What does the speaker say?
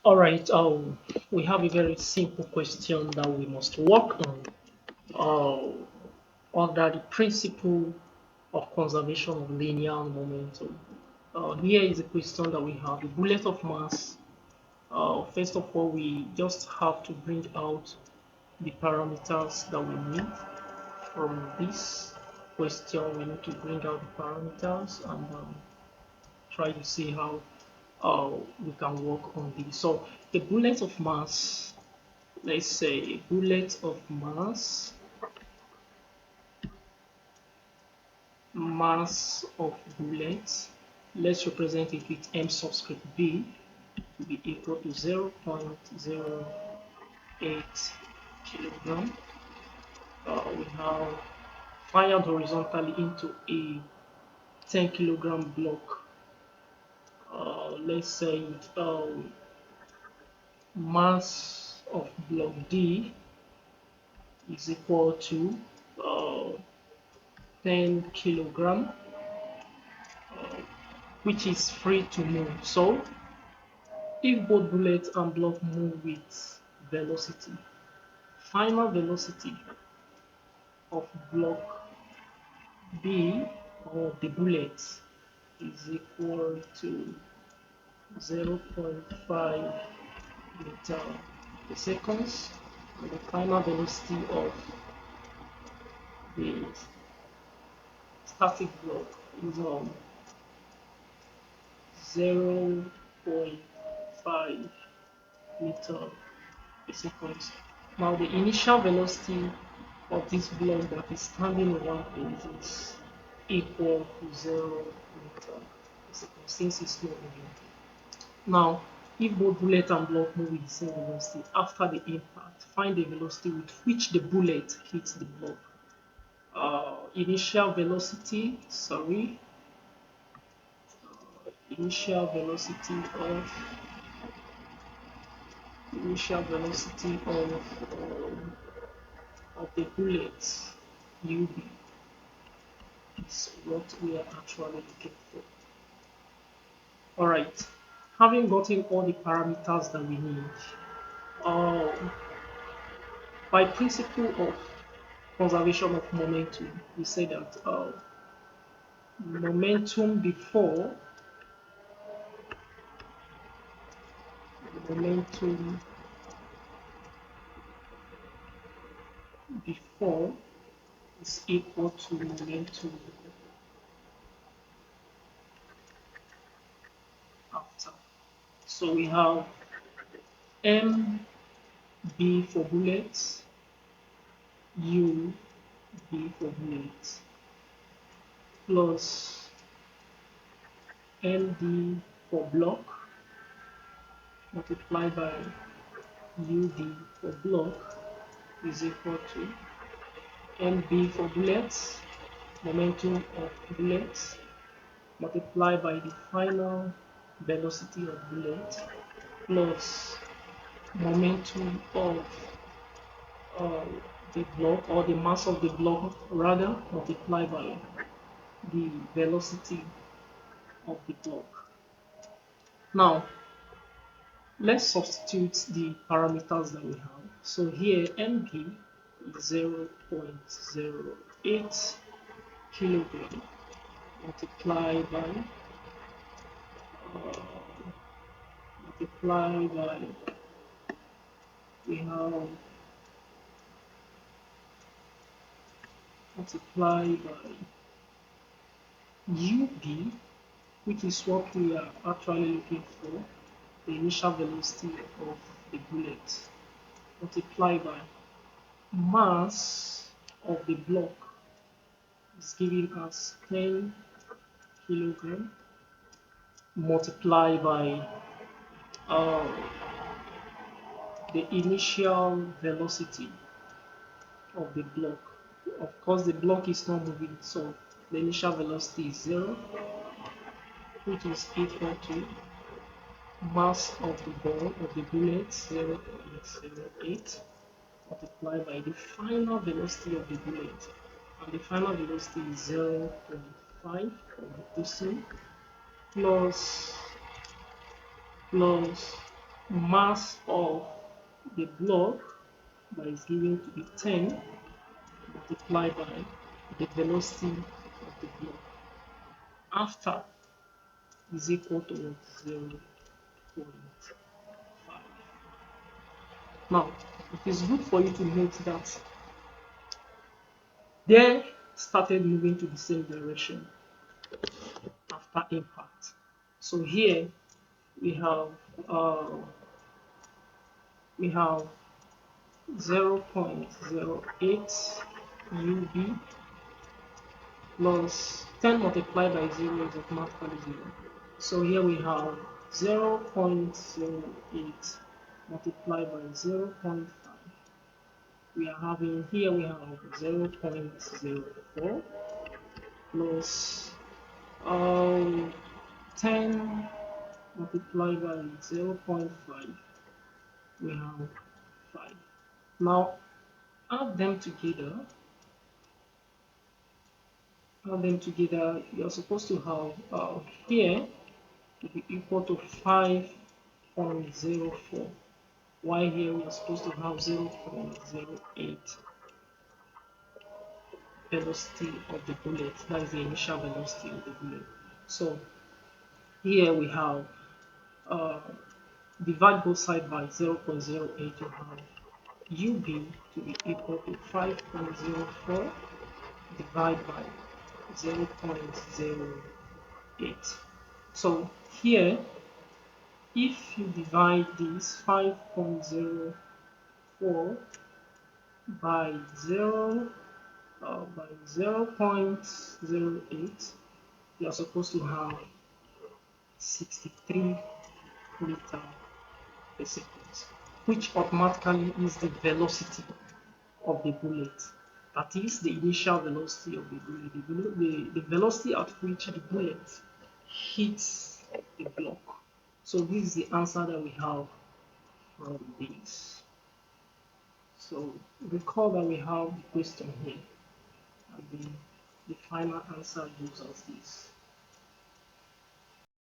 All right. We have a very simple question that we must work on. Under the principle of conservation of linear momentum. Here is a question that we have: a bullet of mass. First of all, we just have to bring out the parameters that we need from this question. We need to bring out the parameters and try to see how we can work on this. So, a bullet of mass, let's say a bullet of mass of bullets, let's represent it with m subscript b to be equal to 0.08 kilogram. We have fired horizontally into a 10 kilogram block. Let's say mass of block D is equal to uh, 10 kilogram, which is free to move. So if both bullet and block move with velocity, final velocity of block B or the bullet is equal to 0.5 meter per seconds, and the final velocity of the static block is 0.5 meter per second. Now the initial velocity of this block that is standing in one place is equal to 0 meter per second since it's not moving. Now, if both bullet and block move with the same velocity after the impact, find the velocity with which the bullet hits the block. Initial velocity, initial velocity of initial velocity of the bullet UB is what we are actually looking for. All right, having gotten all the parameters that we need, uh, by principle of conservation of momentum, we say that momentum before momentum before is equal to momentum after. So we have MB for bullets, UB for bullets, plus MD for block multiplied by UD for block is equal to MB for bullets, momentum of bullets, multiplied by the final velocity of bullet, plus momentum of uh, the block, or the mass of the block rather, multiplied by the velocity of the block. Now let's substitute the parameters that we have. So here MB is 0.08 kilogram multiplied by uh, we have multiplied by UB, which is what we are actually looking for, the initial velocity of the bullet, multiplied by mass of the block is giving us 10 kilogram multiplied by uh, the initial velocity of the block. Of course, the block is not moving, so the initial velocity is 0, which is equal to mass of the ball of the bullet 0.08 multiplied by the final velocity of the bullet, and the final velocity is 0.5 for the piston plus mass of the block that is given to be 10 multiplied by the velocity of the block after is equal to 0.5. Now, it is good for you to note that they started moving to the same direction after impact. So here we have uh, we have 0.08 UB plus 10 multiplied by 0 is automatically 0. So here we have 0.08 multiplied by 0.5. We are having here we have 0.04 plus 10 multiplied by 0.5. We have 5. Now add them together. You're supposed to have here to be equal to 5.04, while here we are supposed to have 0.08 velocity of the bullet. That is the initial velocity of the bullet. So here we have uh, divide both sides by 0.08 to have UB to be equal to 5.04 divided by 0.08. So here, if you divide this 5.04 by 0.08, you are supposed to have 63 meter per second, which automatically is the velocity of the bullet. That is the initial velocity of the bullet, the velocity at which the bullet hits the block. So this is the answer that we have from this. So recall that we have the question here, and the final answer gives us this.